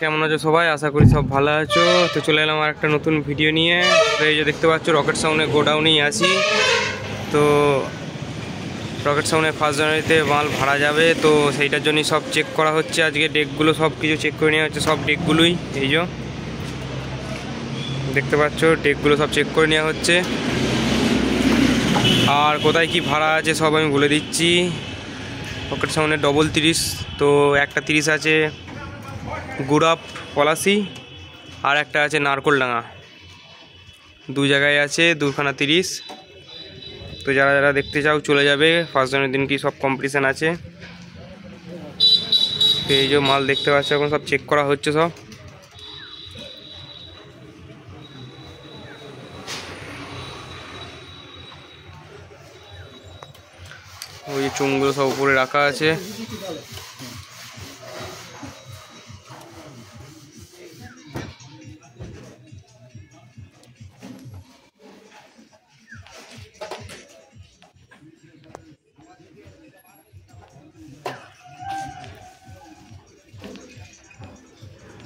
কেমন আছো সবাই? আশা করি সব ভালো আছো। তো চলে এলাম আর একটা নতুন ভিডিও নিয়ে। তো এই যে দেখতে পাচ্ছ রকেট সাউন্ডের গোডাউনেই আছি। তো রকেট সাউন্ডের 1 জানুয়ারিতে মাল ভাড়া যাবে, তো সেইটার জন্যই সব চেক করা হচ্ছে। আজকে ডেকগুলো সব কিছু চেক করে নেওয়া হচ্ছে, সব ডেকগুলোই এই যে দেখতে পাচ্ছ ডেকগুলো সব চেক করে নেওয়া হচ্ছে। আর কোথায় কি ভাড়া আছে সব আমি বলে দিচ্ছি। রকেট সাউন্ডের 30, তো একটা 30 আছে গুড়াপ পলাশি, আর একটা আছে নারকোলডাঙ্গা। দু জায়গায় আছে, দুখানা 30। তো যারা যারা দেখতে চাও চলে যাবে। 1 জানুয়ারির দিন কি সব কম্পিটিশান আছে। তো এই যে মাল দেখতে পাচ্ছ এখন সব চেক করা হচ্ছে সব। ওই যে চুমগুলো সব উপরে রাখা আছে।